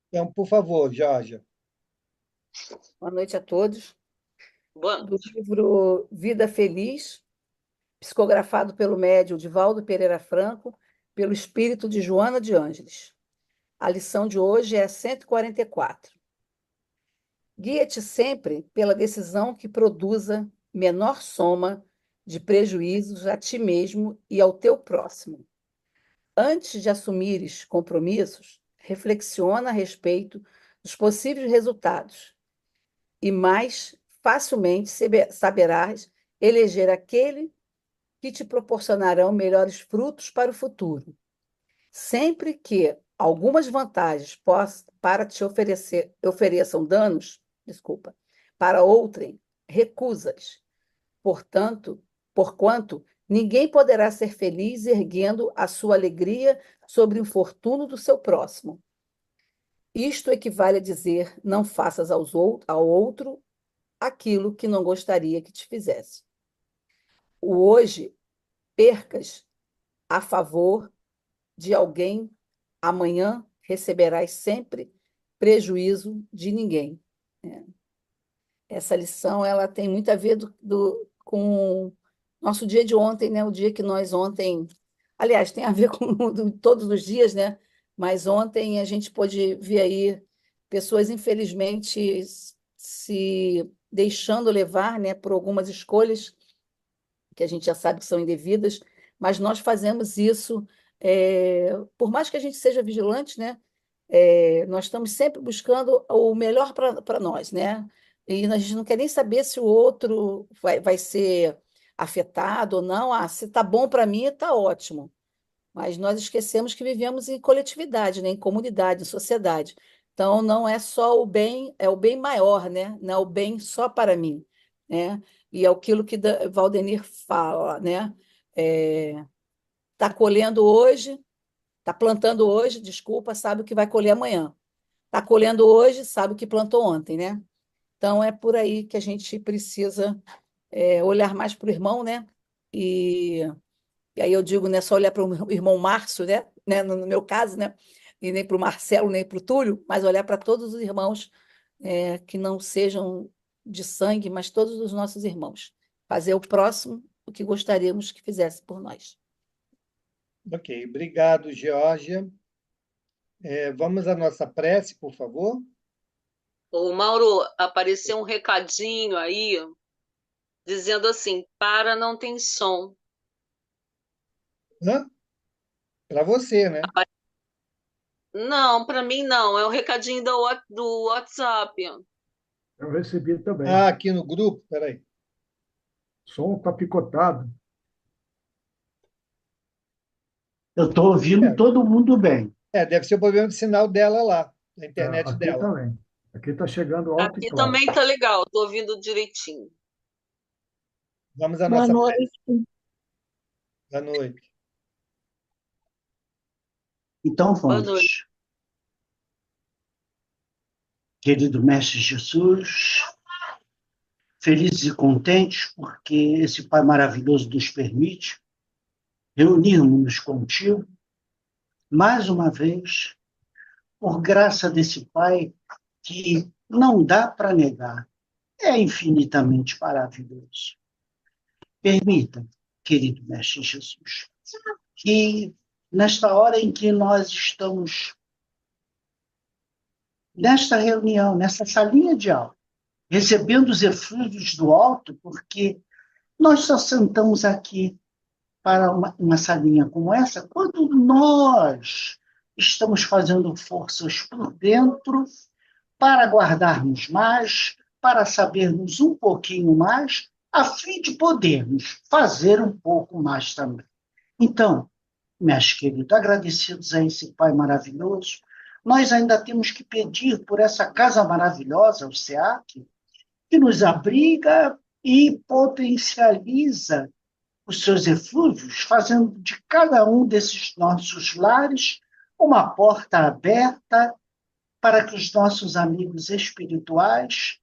Então, por favor, Jorge. Boa noite a todos. Boa. Do livro Vida Feliz, psicografado pelo médium Divaldo Pereira Franco, pelo espírito de Joana de Ângeles. A lição de hoje é 144. Guia-te sempre pela decisão que produza menor soma de prejuízos a ti mesmo e ao teu próximo. Antes de assumires compromissos, reflexiona a respeito dos possíveis resultados e mais facilmente saberás eleger aquele que te proporcionarão melhores frutos para o futuro. Sempre que algumas vantagens para te ofereçam danos, desculpa, para outrem, recusas. Portanto, porquanto ninguém poderá ser feliz erguendo a sua alegria sobre o infortúnio do seu próximo. Isto equivale a dizer: não faças ao outro aquilo que não gostaria que te fizesse. O hoje percas a favor de alguém, amanhã receberás sempre prejuízo de ninguém. Essa lição ela tem muito a ver com o nosso dia de ontem, né? O dia que nós ontem, aliás, tem a ver com todos os dias, né? Mas ontem a gente pôde ver aí pessoas, infelizmente, se deixando levar, né, por algumas escolhas que a gente já sabe que são indevidas, mas nós fazemos isso, por mais que a gente seja vigilante, né? Nós estamos sempre buscando o melhor para nós, né? E a gente não quer nem saber se o outro vai ser afetado ou não. Ah, se está bom para mim, está ótimo. Mas nós esquecemos que vivemos em coletividade, né? Em comunidade, em sociedade. Então, não é só o bem, é o bem maior, né? Não é o bem só para mim, né? E é aquilo que Valdenir fala, né? Está colhendo hoje, está plantando hoje, desculpa, sabe o que vai colher amanhã. Está colhendo hoje, sabe o que plantou ontem, né? Então, é por aí que a gente precisa olhar mais para o irmão, né? E e aí eu digo, não é só olhar para o irmão Márcio, né? No meu caso, né? E nem para o Marcelo, nem para o Túlio, mas olhar para todos os irmãos que não sejam de sangue, mas todos os nossos irmãos. Fazer o próximo o que gostaríamos que fizesse por nós. Ok, obrigado, Geórgia. Vamos à nossa prece, por favor. O Mauro, apareceu um recadinho aí dizendo assim: para não tem som. Para você, né? Não, para mim não, é o recadinho do WhatsApp. Eu recebi também. Ah, aqui no grupo, peraí. Som está picotado. Eu estou ouvindo É, todo mundo bem. deve ser o problema de sinal dela lá, da internet Aqui dela. também. Aqui está chegando alto e Aqui claro. também tá legal, tô ouvindo direitinho. Vamos à Boa nossa prece. noite. Boa noite. Então Boa noite. vamos. Querido Mestre Jesus, felizes e contentes porque esse Pai maravilhoso nos permite reunirmos-nos contigo mais uma vez, por graça desse Pai que não dá para negar, é infinitamente maravilhoso. Permita, querido Mestre Jesus, que nesta hora em que nós estamos nesta reunião, nessa salinha de aula, recebendo os eflúvios do alto, porque nós só sentamos aqui para uma salinha como essa quando nós estamos fazendo forças por dentro para guardarmos mais, para sabermos um pouquinho mais, a fim de podermos fazer um pouco mais também. Então, meus queridos, agradecidos a esse Pai maravilhoso, nós ainda temos que pedir por essa casa maravilhosa, o SEAC, que nos abriga e potencializa os seus eflúvios, fazendo de cada um desses nossos lares uma porta aberta para que os nossos amigos espirituais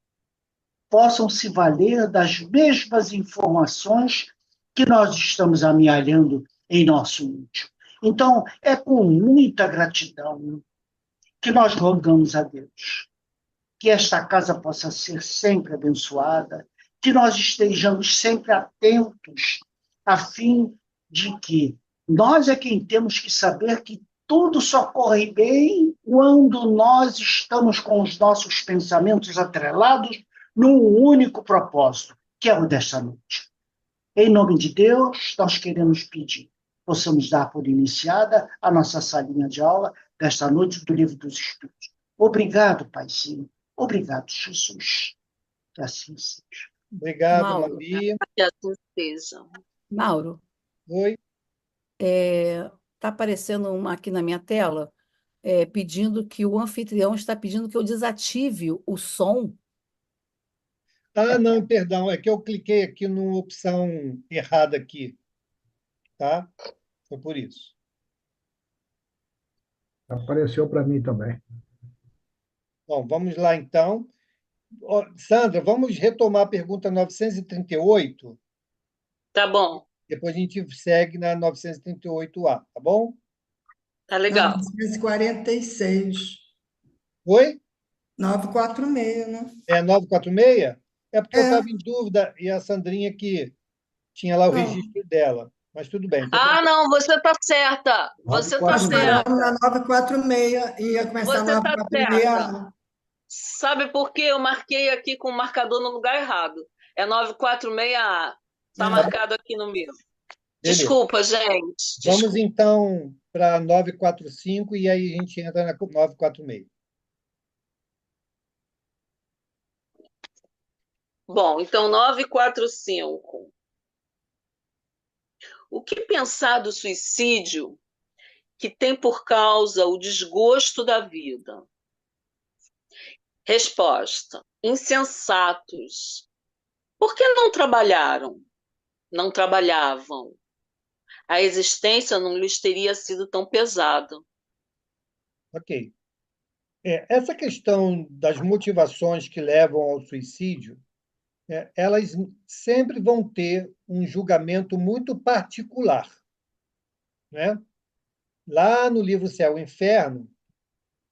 possam se valer das mesmas informações que nós estamos amealhando em nosso íntimo. Então, é com muita gratidão que nós rogamos a Deus que esta casa possa ser sempre abençoada, que nós estejamos sempre atentos, a fim de que nós é quem temos que saber que tudo só corre bem quando nós estamos com os nossos pensamentos atrelados num único propósito, que é o desta noite. Em nome de Deus, nós queremos pedir, possamos dar por iniciada a nossa salinha de aula desta noite do Livro dos Espíritos. Obrigado, Paizinho. Obrigado, Jesus. Que assim seja. Obrigado, Mauro. Maria. Que assim seja. Mauro, Oi. está aparecendo uma aqui na minha tela, pedindo que o anfitrião está pedindo que eu desative o som. Ah, não, perdão, é que eu cliquei aqui numa opção errada aqui, tá? Foi por isso. Apareceu para mim também. Bom, vamos lá então. Ó, Sandra, vamos retomar a pergunta 938, Tá bom, depois a gente segue na 938A, tá bom? tá legal. 946. Oi? 946, né? É 946? É porque eu É. estava em dúvida e a Sandrinha que tinha lá o Não. registro dela. Mas tudo bem. Ah, não, você tá certa. Você tá Nós Nós paramos certa. paramos na 946 e ia começar Você a tá 946. Sabe por quê? Eu marquei aqui com o marcador no lugar errado. É 946A. Tá marcado aqui no meu. Beleza. Desculpa, gente. Vamos Desculpa. então para 945 e aí a gente entra na 946. Bom, então 945. O que pensar do suicídio que tem por causa o desgosto da vida? Resposta: insensatos. Por que não trabalharam? Não trabalhavam. A existência não lhes teria sido tão pesada. Ok. Essa questão das motivações que levam ao suicídio, elas sempre vão ter um julgamento muito particular, né? Lá no livro Céu e Inferno,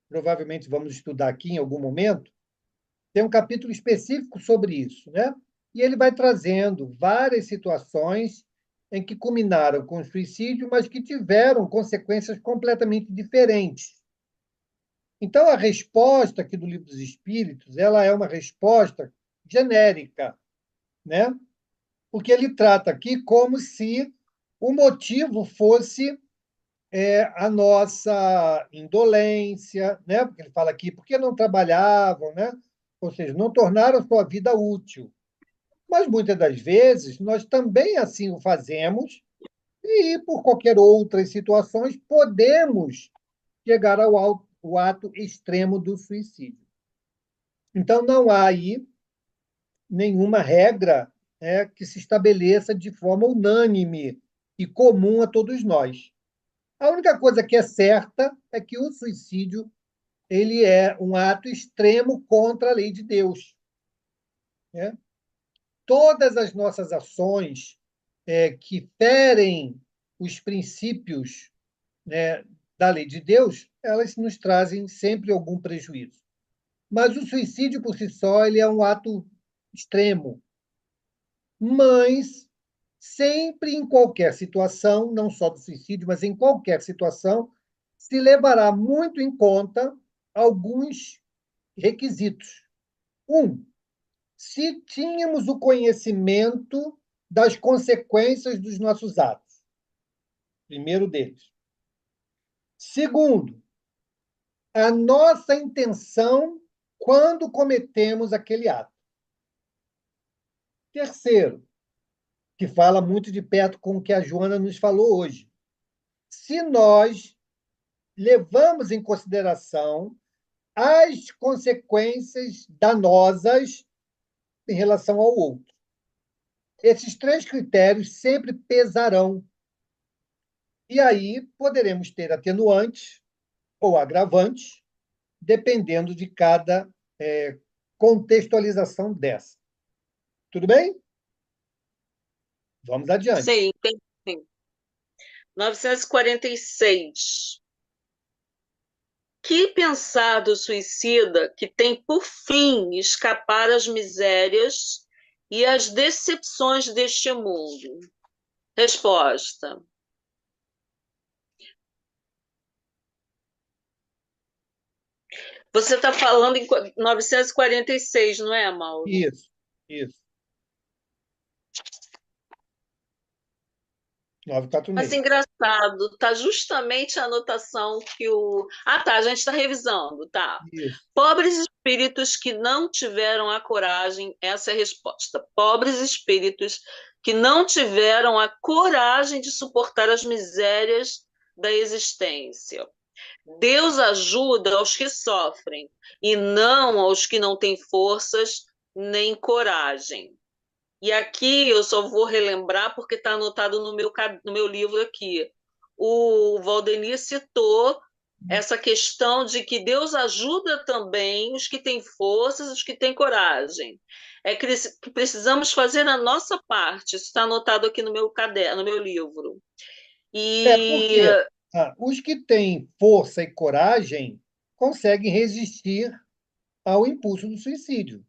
provavelmente vamos estudar aqui em algum momento, tem um capítulo específico sobre isso, né? E ele vai trazendo várias situações em que culminaram com o suicídio, mas que tiveram consequências completamente diferentes. Então, a resposta aqui do Livro dos Espíritos, ela é uma resposta genérica, né? Porque ele trata aqui como se o motivo fosse a nossa indolência, né? Porque ele fala aqui, por que não trabalhavam, né? Ou seja, não tornaram sua vida útil. Mas muitas das vezes nós também assim o fazemos e por qualquer outras situações podemos chegar ao ato extremo do suicídio. Então não há aí nenhuma regra que se estabeleça de forma unânime e comum a todos nós. A única coisa que é certa é que o suicídio ele é um ato extremo contra a lei de Deus, né? Todas as nossas ações que ferem os princípios, né, da lei de Deus, elas nos trazem sempre algum prejuízo. Mas o suicídio por si só ele é um ato extremo. Mas sempre em qualquer situação, não só do suicídio, mas em qualquer situação, se levará muito em conta alguns requisitos. Se tínhamos o conhecimento das consequências dos nossos atos. Primeiro deles. Segundo, a nossa intenção quando cometemos aquele ato. Terceiro, que fala muito de perto com o que a Joana nos falou hoje. Se nós levamos em consideração as consequências danosas em relação ao outro. Esses três critérios sempre pesarão. E aí poderemos ter atenuantes ou agravantes, dependendo de cada contextualização dessa. Tudo bem? Vamos adiante. Sim, entendi. 946. que pensar do suicida que tem por fim escapar às misérias e às decepções deste mundo? Resposta. Você está falando em 946, não é, Mauro? Isso, isso. Mas 946. engraçado, tá justamente a anotação que o. Ah, tá, a gente está revisando, tá. Isso. Pobres espíritos que não tiveram a coragem, essa é a resposta. Pobres espíritos que não tiveram a coragem de suportar as misérias da existência. Deus ajuda aos que sofrem e não aos que não têm forças nem coragem. E aqui eu só vou relembrar porque está anotado no meu livro aqui. O Valdemir citou essa questão de que Deus ajuda também os que têm forças, os que têm coragem. É que precisamos fazer a nossa parte. Isso está anotado aqui no meu caderno, no meu livro. E Porque os que têm força e coragem conseguem resistir ao impulso do suicídio.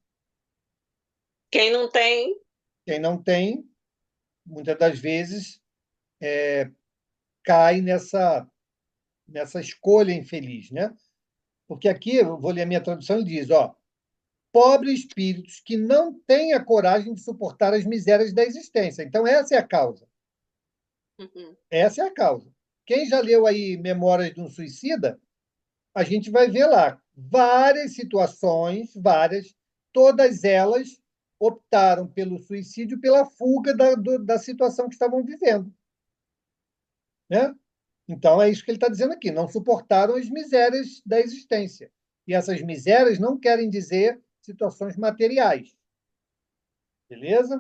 quem não tem, Quem não tem, muitas das vezes, cai nessa escolha infeliz, né? Porque aqui, eu vou ler a minha tradução e diz, pobres espíritos que não têm a coragem de suportar as misérias da existência. Então, essa é a causa. Essa é a causa. Quem já leu aí Memórias de um Suicida, a gente vai ver lá várias situações, todas elas optaram pelo suicídio, pela fuga da situação que estavam vivendo. Né? Então, é isso que ele está dizendo aqui: não suportaram as misérias da existência. E essas misérias não querem dizer situações materiais. Beleza?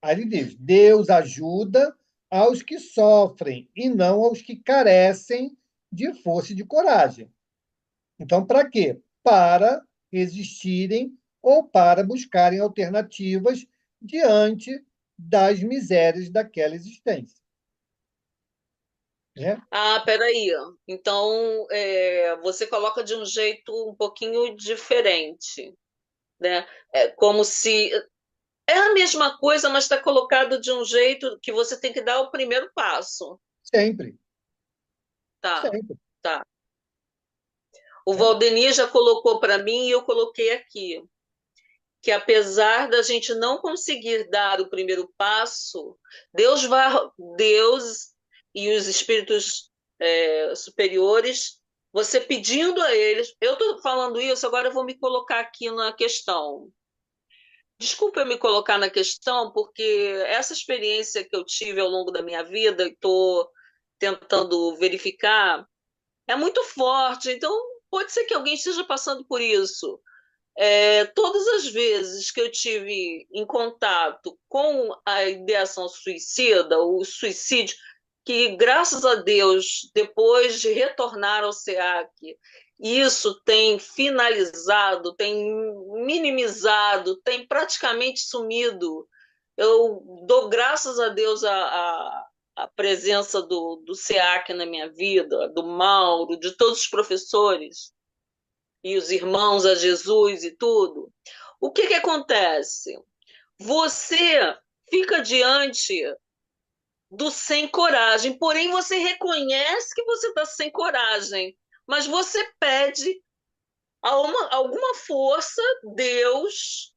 Aí ele diz: Deus ajuda aos que sofrem e não aos que carecem de força e de coragem. Então, para quê? Para resistirem ou para buscarem alternativas diante das misérias daquela existência. Né? Ah, peraí. Então, você coloca de um jeito um pouquinho diferente, né? É como se é a mesma coisa, mas está colocado de um jeito que você tem que dar o primeiro passo. Sempre, Tá, sempre. tá. O Né? Valdemir já colocou para mim e eu coloquei aqui que apesar da gente não conseguir dar o primeiro passo, Deus e os espíritos superiores, você pedindo a eles, eu estou falando isso, agora eu vou me colocar aqui na questão. Desculpa eu me colocar na questão, porque essa experiência que eu tive ao longo da minha vida, estou tentando verificar, é muito forte, então pode ser que alguém esteja passando por isso. Todas as vezes que eu tive em contato com a ideação suicida, o suicídio, que graças a Deus, depois de retornar ao SEAC, isso tem finalizado, tem minimizado, tem praticamente sumido. Eu dou graças a Deus a presença do SEAC na minha vida, do Mauro, de todos os professores e os irmãos a Jesus e tudo, o que acontece? Você fica diante do sem coragem, porém você reconhece que você está sem coragem, mas você pede alguma força, Deus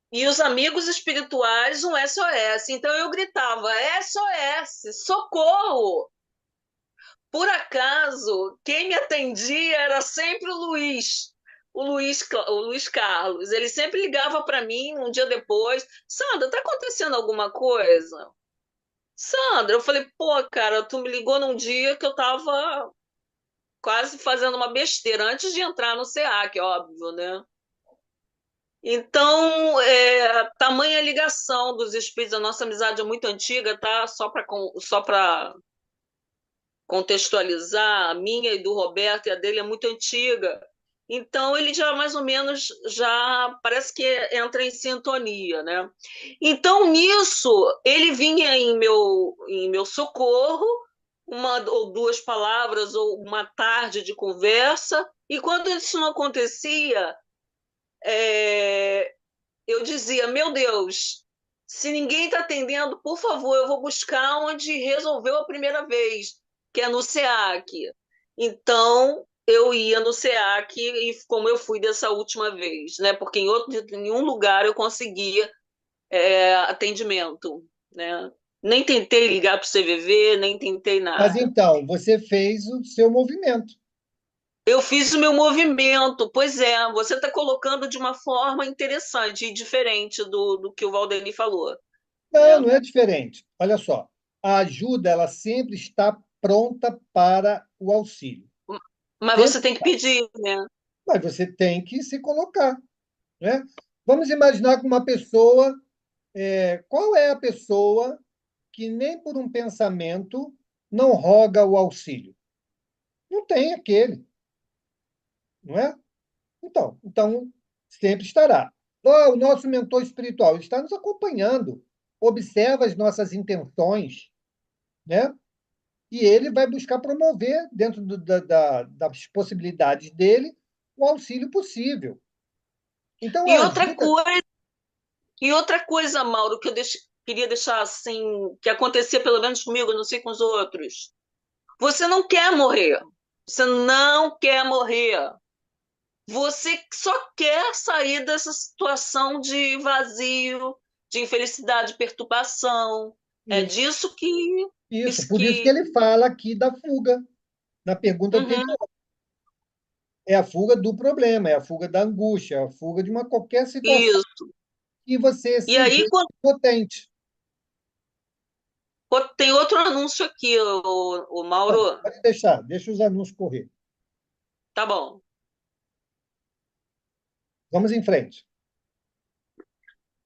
e os amigos espirituais, um SOS. Então eu gritava: SOS, socorro! Por acaso, quem me atendia era sempre o Luiz Carlos. Ele sempre ligava para mim um dia depois: Sandra, está acontecendo alguma coisa? Sandra, eu falei: pô, cara, tu me ligou num dia que eu estava quase fazendo uma besteira antes de entrar no SEAC, óbvio, né? Então, tamanha ligação dos espíritos, a nossa amizade é muito antiga, tá? Só para contextualizar, a minha e do Roberto e a dele é muito antiga. Então ele já mais ou menos já parece que entra em sintonia, né? Então nisso ele vinha em meu socorro, uma ou duas palavras ou uma tarde de conversa, e quando isso não acontecia, eu dizia, meu Deus, se ninguém está atendendo, por favor, eu vou buscar onde resolveu a primeira vez, que é no SEAC. Então, eu ia no SEAC, e como eu fui dessa última vez, né? Porque em nenhum lugar eu conseguia atendimento, né? Nem tentei ligar para o CVV, nem tentei Mas nada. então, você fez o seu movimento. Eu fiz o meu movimento, pois é, você está colocando de uma forma interessante e diferente do que o Valdeni falou, Não, né? não é diferente. Olha só, a ajuda ela sempre está pronta para o auxílio. Mas Sempre, você tem que pedir, né? mas você tem que se colocar, né? Vamos imaginar que uma pessoa, qual é a pessoa que nem por um pensamento não roga o auxílio? Não tem aquele, não é? Então sempre estará. O nosso mentor espiritual ele está nos acompanhando, observa as nossas intenções, né? E ele vai buscar promover, dentro das possibilidades dele, o auxílio possível. Então, E a outra ajuda. coisa, e outra coisa, Mauro, que queria deixar assim, que acontecia pelo menos comigo, não sei com os outros. Você não quer morrer. Você não quer morrer. Você só quer sair dessa situação de vazio, de infelicidade, de perturbação. É Isso, disso que isso. isso Por isso que que ele fala aqui da fuga, na pergunta Uhum. anterior. É a fuga do problema, é a fuga da angústia, é a fuga de uma qualquer situação Isso. que você E se aí, vê potente. tem outro anúncio aqui, o Não, Mauro. pode deixar, deixa os anúncios correr. Tá bom. Vamos em frente.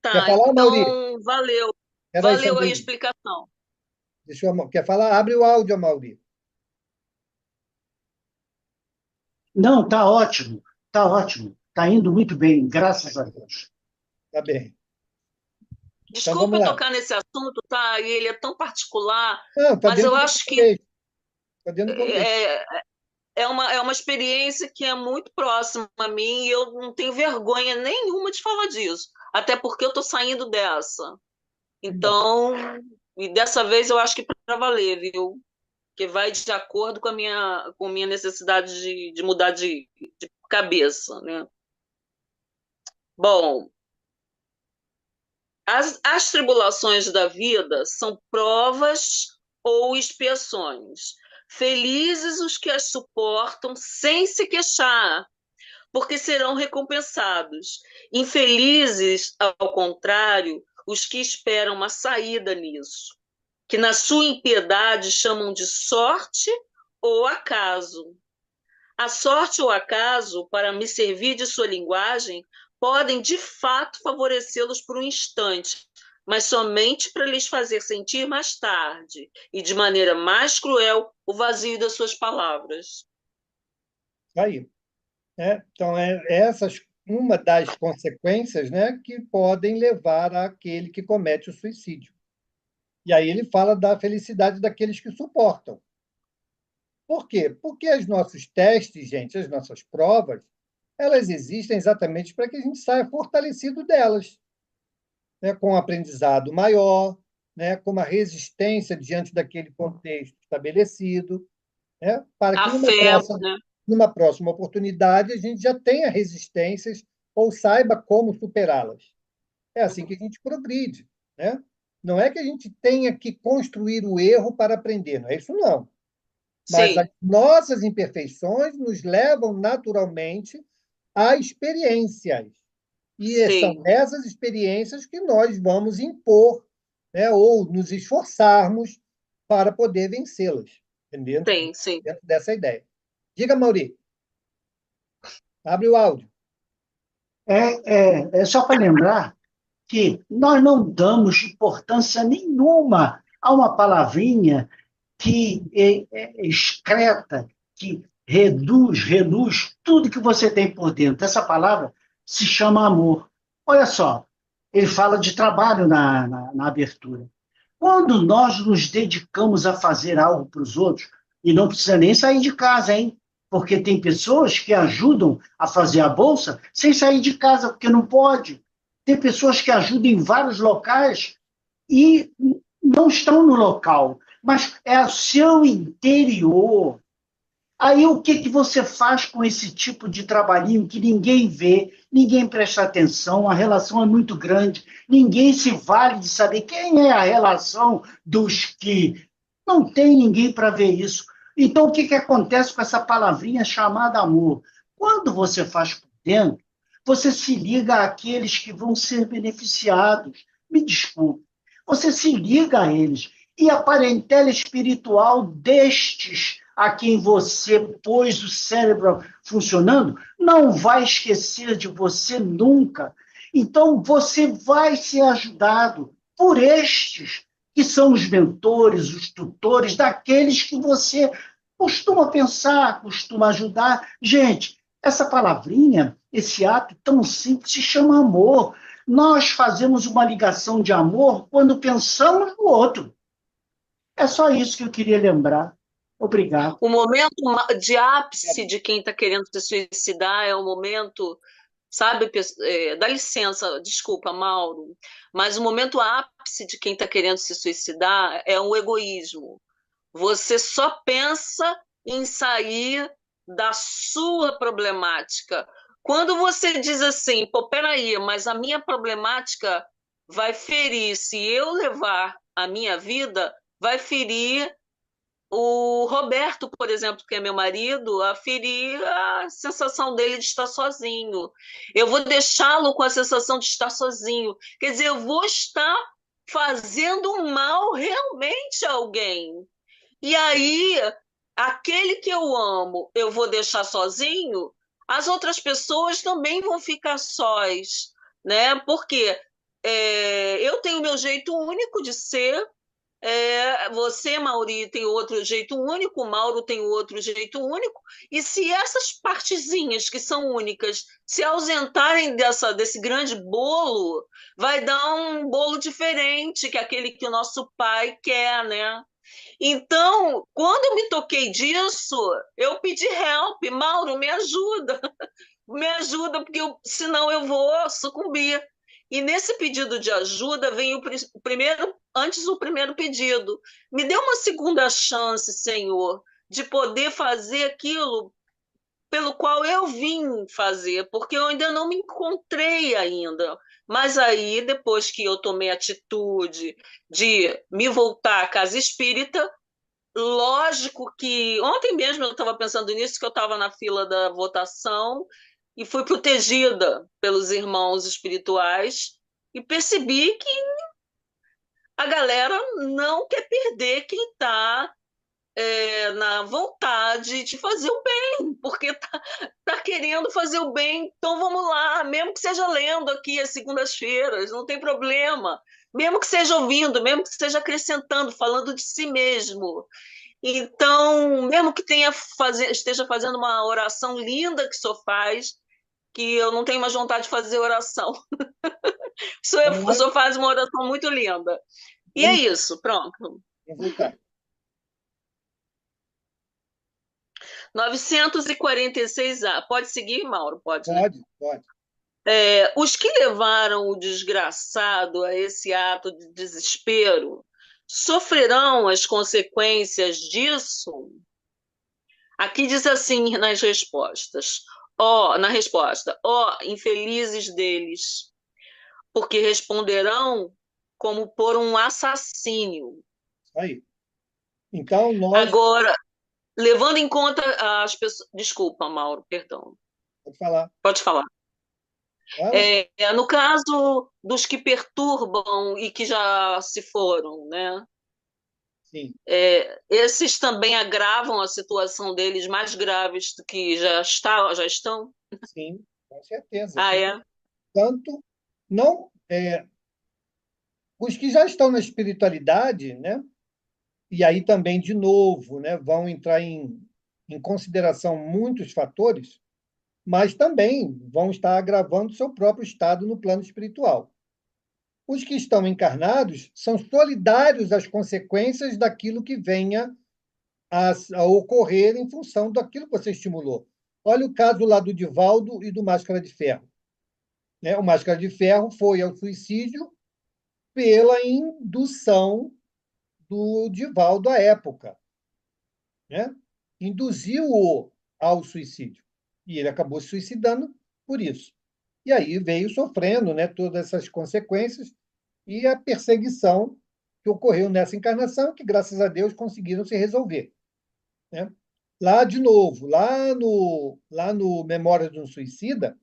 Quer Tá, falar, Mauri? então valeu. Espera aí só um Valeu aí a pouquinho. explicação. Quer falar? Abre o áudio, Mauri. Não, tá ótimo, tá ótimo. Tá indo muito bem, graças a Deus. Tá bem. Então Desculpa vamos eu lá. tocar nesse assunto, tá? E ele é tão particular, Não, está mas eu dentro do acho que contexto. Está dentro do contexto. é, é uma experiência que é muito próxima a mim e eu não tenho vergonha nenhuma de falar disso. Até porque eu estou saindo dessa. Que bom. Então, e dessa vez eu acho que para valer, viu? Que vai de acordo com a minha necessidade de mudar de cabeça, né? Bom, as tribulações da vida são provas ou expiações. Felizes os que as suportam sem se queixar, porque serão recompensados. Infelizes, ao contrário, os que esperam uma saída nisso, que na sua impiedade chamam de sorte ou acaso. A sorte ou acaso, para me servir de sua linguagem, podem de fato favorecê-los por um instante, mas somente para lhes fazer sentir mais tarde e de maneira mais cruel o vazio das suas palavras. Aí. Então, essas uma das consequências, né, que podem levar àquele que comete o suicídio. E aí ele fala da felicidade daqueles que suportam. Por quê? Porque os nossos testes, gente, as nossas provas, elas existem exatamente para que a gente saia fortalecido delas, né, com um aprendizado maior, né, com uma resistência diante daquele contexto estabelecido, né, para que A fé, né? numa próxima oportunidade a gente já tenha resistências ou saiba como superá-las. É assim que a gente progride, né? Não é que a gente tenha que construir o erro para aprender, não é isso não. Mas as Sim, nossas imperfeições nos levam naturalmente a experiências. E são sim, essas experiências que nós vamos impor, né, ou nos esforçarmos para poder vencê-las, entendeu? sim, sim. Dentro dessa ideia. Diga, Mauri, abre o áudio. É só para lembrar que nós não damos importância nenhuma a uma palavrinha que excreta, que reduz tudo que você tem por dentro. Essa palavra se chama amor. Olha só, ele fala de trabalho na abertura. Quando nós nos dedicamos a fazer algo para os outros, e não precisa nem sair de casa, hein? Porque tem pessoas que ajudam a fazer a bolsa sem sair de casa, porque não pode. Tem pessoas que ajudam em vários locais e não estão no local, mas é o seu interior. Aí o que você faz com esse tipo de trabalhinho que ninguém vê, ninguém presta atenção, a relação é muito grande, ninguém se vale de saber quem é a relação dos que. Não tem ninguém para ver isso. Então, o que acontece com essa palavrinha chamada amor? Quando você faz por dentro, você se liga àqueles que vão ser beneficiados. Me desculpe. Você se liga a eles. E a parentela espiritual destes a quem você pôs o cérebro funcionando não vai esquecer de você nunca. Então, você vai ser ajudado por estes que são os mentores, os tutores, daqueles que você costuma pensar, costuma ajudar. Gente, essa palavrinha, esse ato tão simples, se chama amor. Nós fazemos uma ligação de amor quando pensamos no outro. É só isso que eu queria lembrar. Obrigado. O momento de ápice de quem está querendo se suicidar é o momento, sabe, dá licença, desculpa, Mauro, mas o momento ápice de quem está querendo se suicidar é o egoísmo. Você só pensa em sair da sua problemática. Quando você diz assim, pô, peraí, mas a minha problemática vai ferir, se eu levar a minha vida, vai ferir o Roberto, por exemplo, que é meu marido, a ferir a sensação dele de estar sozinho. Eu vou deixá-lo com a sensação de estar sozinho. Quer dizer, eu vou estar fazendo mal realmente a alguém. E aí, aquele que eu amo, eu vou deixar sozinho, as outras pessoas também vão ficar sós, né? Porque eu tenho meu jeito único de ser, você, Mauri, tem outro jeito único, o Mauro tem outro jeito único, e se essas partezinhas que são únicas se ausentarem desse grande bolo, vai dar um bolo diferente, que é aquele que o nosso pai quer, né? Então, quando eu me toquei disso, eu pedi help, Mauro, me ajuda, porque senão eu vou sucumbir. E nesse pedido de ajuda vem o primeiro, antes o primeiro pedido. Me dê uma segunda chance, Senhor, de poder fazer aquilo pelo qual eu vim fazer, porque eu ainda não me encontrei ainda. Mas aí, depois que eu tomei a atitude de me voltar à casa espírita, lógico que ontem mesmo eu estava pensando nisso, que eu estava na fila da votação e fui protegida pelos irmãos espirituais e percebi que a galera não quer perder quem está na vontade de fazer o bem, porque tá querendo fazer o bem, então vamos lá, mesmo que seja lendo aqui às segundas-feiras, não tem problema, mesmo que seja ouvindo, mesmo que seja acrescentando, falando de si mesmo. Então, mesmo que esteja fazendo uma oração linda que só faz, que eu não tenho mais vontade de fazer oração. O senhor faz uma oração muito linda. E é isso, pronto. 946A. Pode seguir, Mauro? Pode, né? Pode. Os que levaram o desgraçado a esse ato de desespero sofrerão as consequências disso? Aqui diz assim nas respostas. Na resposta, infelizes deles, porque responderão como por um assassínio. Aí. Então, nós... Agora, levando em conta as pessoas... Desculpa, Mauro, perdão. Pode falar. Pode falar. No caso dos que perturbam e que já se foram, né? Sim. Esses também agravam a situação deles, mais graves do que já estão? Sim, com certeza. Tanto, não, os que já estão na espiritualidade, né? E aí também, de novo, né, vão entrar em consideração muitos fatores, mas também vão estar agravando seu próprio estado no plano espiritual. Os que estão encarnados são solidários às consequências daquilo que venha a ocorrer em função daquilo que você estimulou. Olha o caso lá do Divaldo e do Máscara de Ferro. Né? O Máscara de Ferro foi ao suicídio pela indução do Divaldo à época. Né? Induziu-o ao suicídio. E ele acabou se suicidando por isso. E aí veio sofrendo, né, todas essas consequências e a perseguição que ocorreu nessa encarnação, que, graças a Deus, conseguiram se resolver. Né? Lá, de novo, lá no Memórias de um Suicida,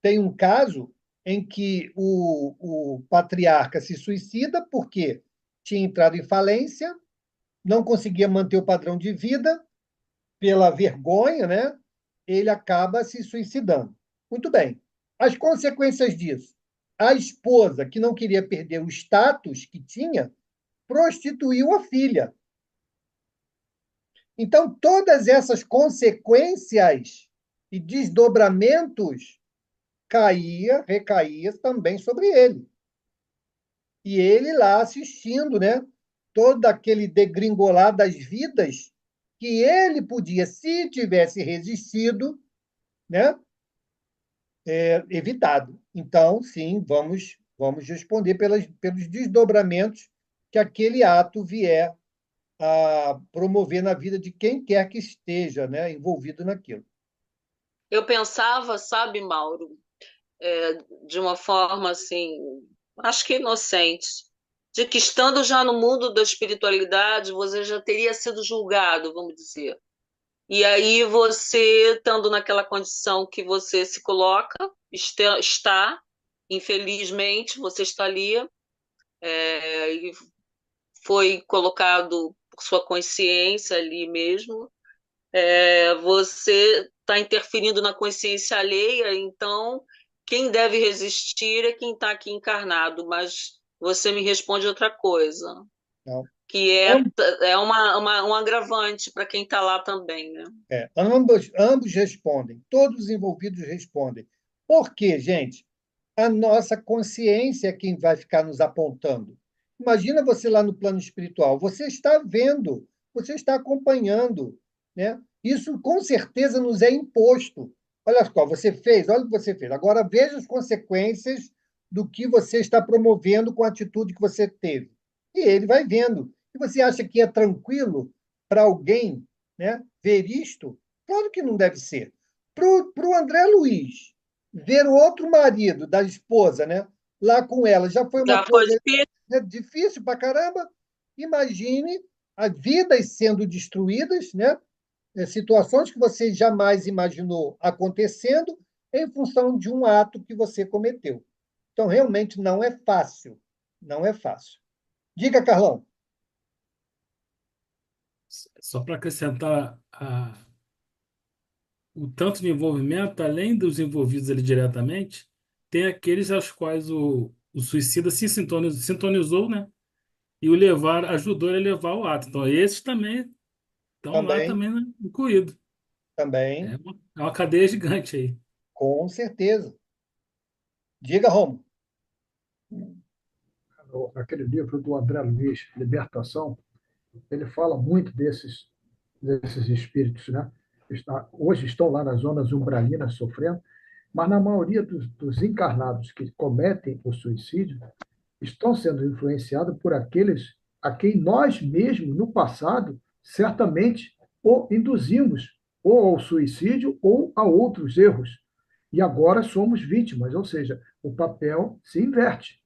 tem um caso em que o patriarca se suicida porque tinha entrado em falência, não conseguia manter o padrão de vida, pela vergonha, né? Ele acaba se suicidando. Muito bem. As consequências disso. A esposa, que não queria perder o status que tinha, prostituiu a filha. Então, todas essas consequências e desdobramentos recaía também sobre ele. E ele lá assistindo, né, todo aquele degringolar das vidas que ele podia, se tivesse resistido, né, evitado. Então, sim, vamos responder pelos desdobramentos que aquele ato vier a promover na vida de quem quer que esteja, né, envolvido naquilo. Eu pensava, sabe, Mauro, de uma forma assim, acho que inocente, de que estando já no mundo da espiritualidade, você já teria sido julgado, vamos dizer. E aí você, estando naquela condição que você se coloca, está, infelizmente, você está ali, e foi colocado por sua consciência ali mesmo, você está interferindo na consciência alheia, então quem deve resistir é quem está aqui encarnado, mas você me responde outra coisa, Não. que é um agravante para quem está lá também, né? Ambos respondem, todos os envolvidos respondem. Por quê, gente? A nossa consciência é quem vai ficar nos apontando. Imagina você lá no plano espiritual, você está vendo, você está acompanhando, né? Isso com certeza nos é imposto. Olha só, você fez, olha o que você fez. Agora veja as consequências do que você está promovendo com a atitude que você teve. E ele vai vendo. E você acha que é tranquilo para alguém, né, ver isto? Claro que não deve ser. Para o André Luiz, ver o outro marido da esposa, né, lá com ela, já foi uma Já foi coisa, né, difícil para caramba. Imagine as vidas sendo destruídas, né, situações que você jamais imaginou acontecendo em função de um ato que você cometeu. Então, realmente não é fácil. Não é fácil. Diga, Carlão. Só para acrescentar o tanto de envolvimento, além dos envolvidos ali diretamente, tem aqueles aos quais o suicida se sintonizou, né? E ajudou ele a levar o ato. Então, esses também estão lá Também, também, né, incluídos. também, É uma cadeia gigante aí. com certeza. Diga, Romo. Aquele livro do André Luiz, Libertação, ele fala muito desses espíritos, né? Hoje estão lá nas zonas umbralinas sofrendo, mas na maioria dos encarnados que cometem o suicídio estão sendo influenciados por aqueles a quem nós mesmos, no passado, certamente o induzimos ou ao suicídio ou a outros erros. E agora somos vítimas, ou seja, o papel se inverte.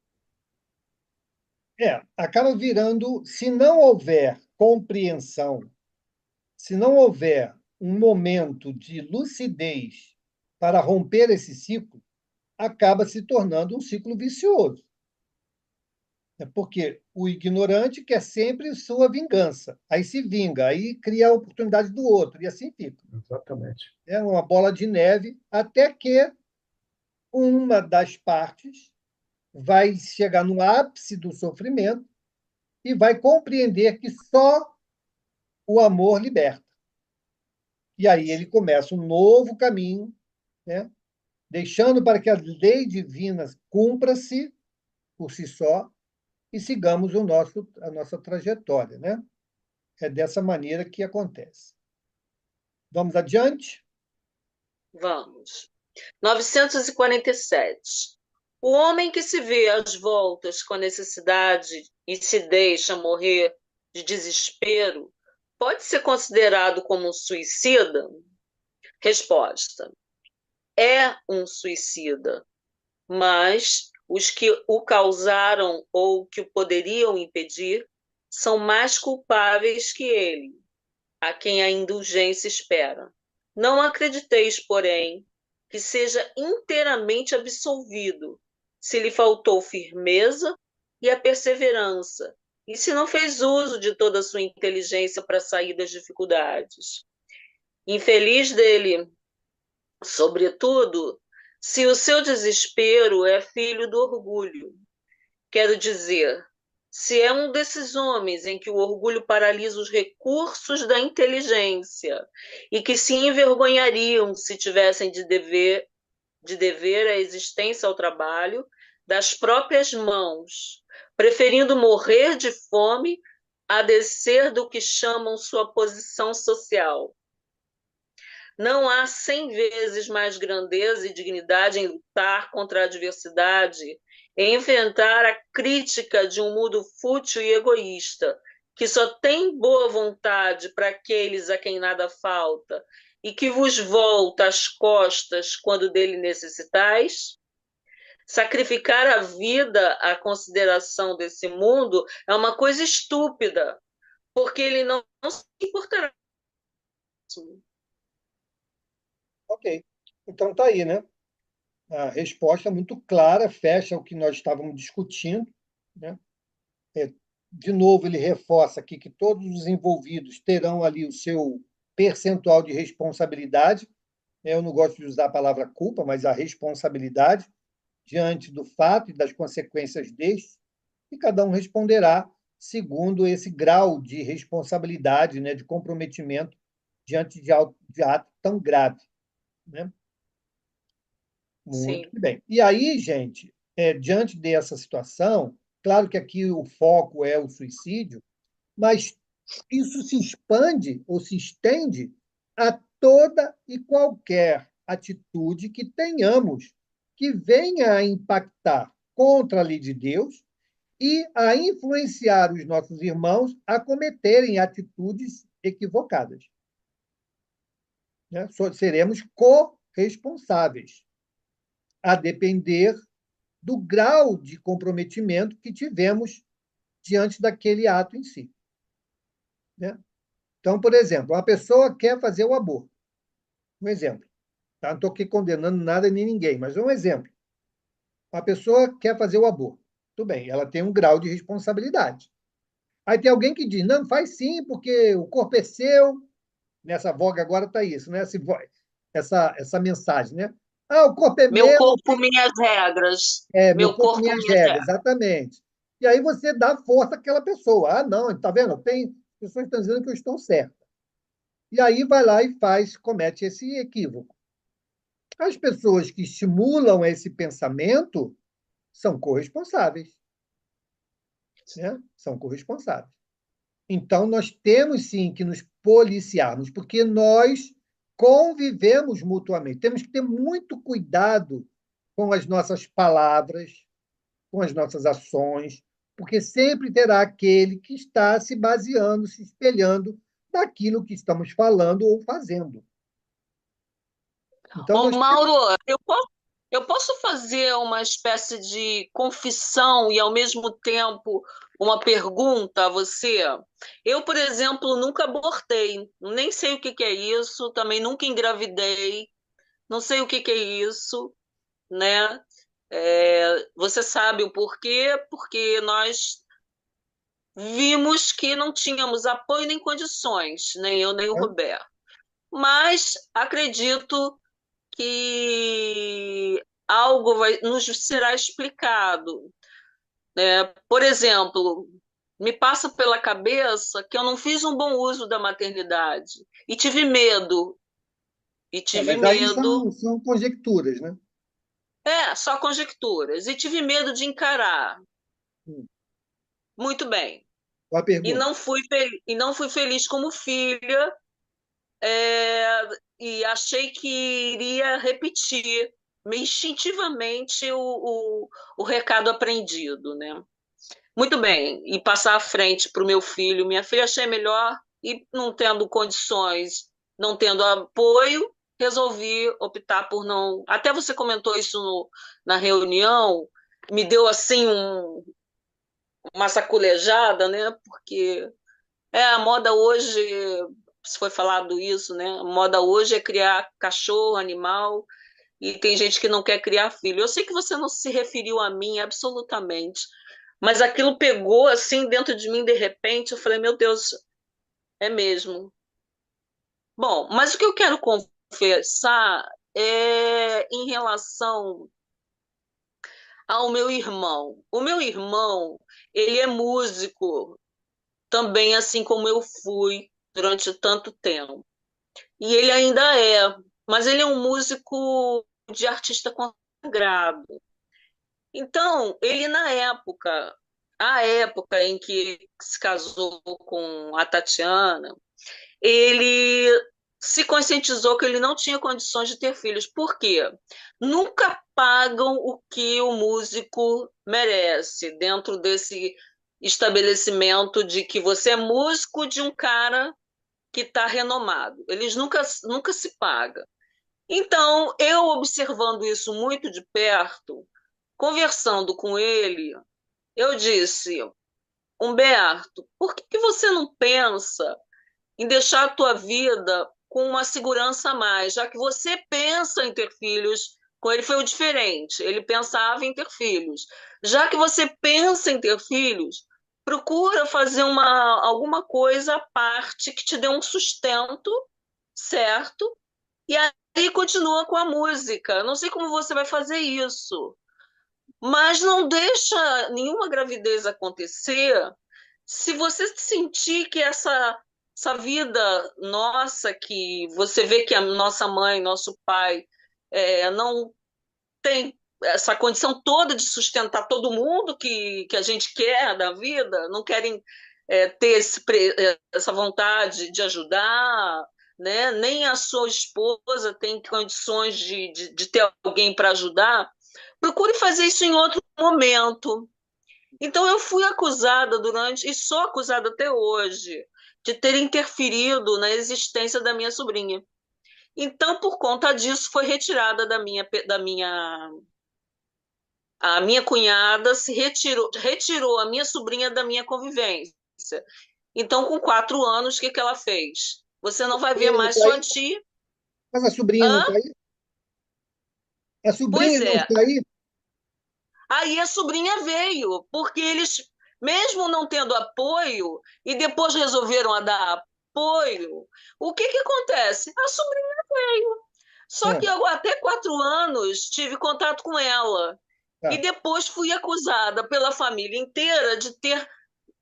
Acaba virando, se não houver compreensão, se não houver um momento de lucidez para romper esse ciclo, acaba se tornando um ciclo vicioso. Porque o ignorante quer sempre sua vingança, aí se vinga, aí cria a oportunidade do outro, e assim fica. Exatamente. É uma bola de neve, até que uma das partes vai chegar no ápice do sofrimento e vai compreender que só o amor liberta. E aí ele começa um novo caminho, né? Deixando para que a lei divina cumpra-se, por si só e sigamos a nossa trajetória, né? É dessa maneira que acontece. Vamos adiante? Vamos. 947. O homem que se vê às voltas com a necessidade e se deixa morrer de desespero pode ser considerado como um suicida? Resposta: é um suicida, mas os que o causaram ou que o poderiam impedir são mais culpáveis que ele, a quem a indulgência espera. Não acrediteis, porém, que seja inteiramente absolvido, se lhe faltou firmeza e a perseverança, e se não fez uso de toda a sua inteligência para sair das dificuldades. Infeliz dele, sobretudo, se o seu desespero é filho do orgulho. Quero dizer, se é um desses homens em que o orgulho paralisa os recursos da inteligência e que se envergonhariam se tivessem de dever a existência ao trabalho das próprias mãos, preferindo morrer de fome a descer do que chamam sua posição social. Não há 100 vezes mais grandeza e dignidade em lutar contra a adversidade, em enfrentar a crítica de um mundo fútil e egoísta, que só tem boa vontade para aqueles a quem nada falta e que vos volta as costas quando dele necessitais? Sacrificar a vida à consideração desse mundo é uma coisa estúpida, porque ele não se importará. Ok. Então tá aí, né? A resposta é muito clara, fecha o que nós estávamos discutindo, né? De novo, ele reforça aqui que todos os envolvidos terão ali o seu percentual de responsabilidade. Eu não gosto de usar a palavra culpa, mas a responsabilidade diante do fato e das consequências deste, e cada um responderá segundo esse grau de responsabilidade, né, de comprometimento diante de ato tão grave, né? Muito Sim. bem. E aí, gente, diante dessa situação, claro que aqui o foco é o suicídio, mas isso se expande ou se estende a toda e qualquer atitude que tenhamos que venha a impactar contra a lei de Deus e a influenciar os nossos irmãos a cometerem atitudes equivocadas, né? Seremos corresponsáveis, a depender do grau de comprometimento que tivemos diante daquele ato em si, né? Então, por exemplo, uma pessoa quer fazer o aborto. Um exemplo. Tá? Não estou aqui condenando nada nem ninguém, mas um exemplo. Uma pessoa quer fazer o aborto. Tudo bem, ela tem um grau de responsabilidade. Aí tem alguém que diz, não, faz sim, porque o corpo é seu. Nessa voga agora está isso, né? Essa mensagem, né? Ah, o corpo é Meu meu, corpo, minhas regras. meu Meu corpo, corpo, minhas minhas regras, regras. exatamente. E aí você dá força àquela pessoa. Ah, não, está vendo? Tem pessoas que estão dizendo que eu estou certa. E aí vai lá e comete esse equívoco. As pessoas que estimulam esse pensamento são corresponsáveis, né? São corresponsáveis. Então, nós temos sim que nos policiarmos, porque nós convivemos mutuamente. Temos que ter muito cuidado com as nossas palavras, com as nossas ações, porque sempre terá aquele que está se baseando, se espelhando naquilo que estamos falando ou fazendo. Então, Ô, nós temos. Mauro, eu posso fazer uma espécie de confissão e, ao mesmo tempo, uma pergunta a você? Eu, por exemplo, nunca abortei, nem sei o que que é isso, também nunca engravidei, não sei o que que é isso, né? Você sabe o porquê? Porque nós vimos que não tínhamos apoio nem condições, nem eu nem o Roberto. Mas acredito que algo nos será explicado, né? Por exemplo, me passa pela cabeça que eu não fiz um bom uso da maternidade e tive medo, e tive Mas aí medo, são conjecturas, né? só conjecturas, e tive medo de encarar. Hum, Muito bem. Qual a E pergunta? não fui feliz como filha, é, e achei que iria repetir instintivamente o recado aprendido, né? Muito bem, e passar à frente para o meu filho, minha filha, achei melhor, e não tendo condições, não tendo apoio, resolvi optar por não. Até você comentou isso na reunião, me deu assim uma sacolejada, né? Porque a moda hoje, se foi falado isso, né? A moda hoje é criar cachorro, animal, e tem gente que não quer criar filho. Eu sei que você não se referiu a mim absolutamente, mas aquilo pegou assim dentro de mim de repente. Eu falei, meu Deus, é mesmo. Bom, mas o que eu quero confessar é em relação ao meu irmão. O meu irmão, ele é músico também, assim como eu fui durante tanto tempo. E ele ainda é, mas ele é um músico de artista consagrado. Então, ele na época, a época em que se casou com a Tatiana, ele se conscientizou que ele não tinha condições de ter filhos. Por quê? Nunca pagam o que o músico merece dentro desse estabelecimento de que você é músico de um cara que está renomado. Eles nunca se pagam. Então, eu observando isso muito de perto, conversando com ele, eu disse, Humberto, por que você não pensa em deixar a tua vida com uma segurança a mais, já que você pensa em ter filhos? Com ele foi o diferente, ele pensava em ter filhos. Já que você pensa em ter filhos, procura fazer alguma coisa à parte que te dê um sustento, certo? E aí continua com a música. Não sei como você vai fazer isso, mas não deixa nenhuma gravidez acontecer se você sentir que essa vida nossa, que você vê que a nossa mãe, nosso pai, não tem essa condição toda de sustentar todo mundo que a gente quer da vida, não querem ter essa vontade de ajudar, né? Nem a sua esposa tem condições de ter alguém para ajudar. Procure fazer isso em outro momento. Então, eu fui acusada durante, e sou acusada até hoje, de ter interferido na existência da minha sobrinha. Então, por conta disso, foi retirada a minha cunhada se retirou a minha sobrinha da minha convivência. Então, com 4 anos, o que que ela fez? Você não vai ver Sobrinha não mais está sua aí? tia. Mas a sobrinha não Hã? está aí? A sobrinha Pois não é. está aí? Aí a sobrinha veio, porque eles, mesmo não tendo apoio, e depois resolveram a dar apoio, o que que acontece? A sobrinha veio. Só Ah, que eu até 4 anos tive contato com ela. E tá. depois fui acusada pela família inteira de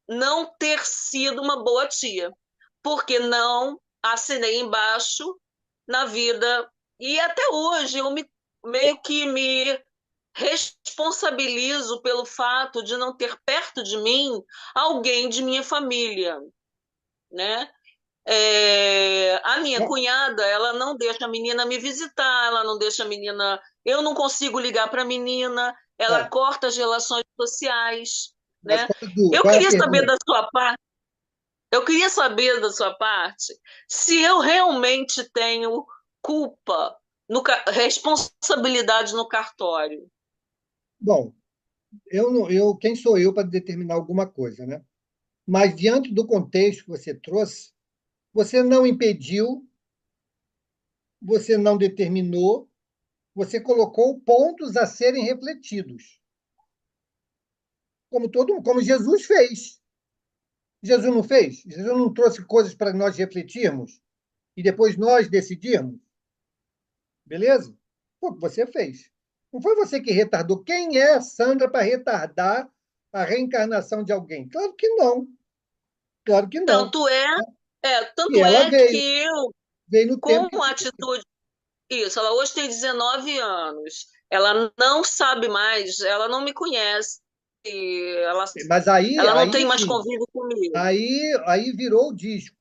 não ter sido uma boa tia, porque não assinei embaixo na vida. E até hoje meio que me responsabilizo pelo fato de não ter perto de mim alguém de minha família, né? A minha Ah, cunhada, ela não deixa a menina me visitar, ela não deixa a menina. Eu não consigo ligar para a menina, ela tá. corta as relações sociais, Mas né? Eu qual é a queria saber pergunta? da sua parte, eu queria saber da sua parte se eu realmente tenho culpa, responsabilidade no cartório. Bom, quem sou eu para determinar alguma coisa, né? Mas diante do contexto que você trouxe, você não impediu, você não determinou, você colocou pontos a serem refletidos, como Jesus fez. Jesus não fez? Jesus não trouxe coisas para nós refletirmos e depois nós decidirmos? Beleza? Foi o que você fez. Não foi você que retardou. Quem é Sandra para retardar a reencarnação de alguém? Claro que não. Claro que não. Tanto é, E tanto ela é que veio, eu, veio no tempo com que a tinha. atitude, isso, ela hoje tem 19 anos, ela não sabe mais, ela não me conhece, ela, Mas ela não aí tem mais sim, convívio comigo. aí virou o disco,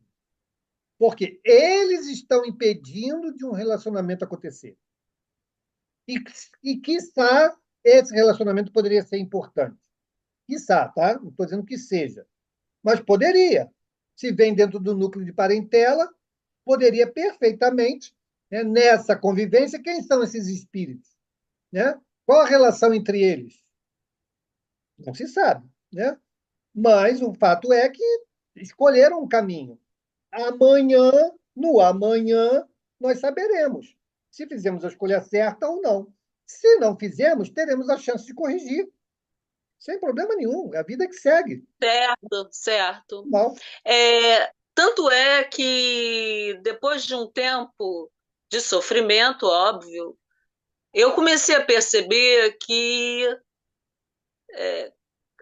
porque eles estão impedindo de um relacionamento acontecer. Quiçá, esse relacionamento poderia ser importante. Quiçá, tá? Não estou dizendo que seja, mas poderia. Se vem dentro do núcleo de parentela, poderia perfeitamente, né, nessa convivência, quem são esses espíritos? Né? Qual a relação entre eles? Não se sabe, né? Mas o fato é que escolheram um caminho. Amanhã, no amanhã, nós saberemos se fizemos a escolha certa ou não. Se não fizermos, teremos a chance de corrigir, sem problema nenhum. É a vida que segue. Certo, certo. Mal. Tanto é que depois de um tempo de sofrimento, óbvio, eu comecei a perceber que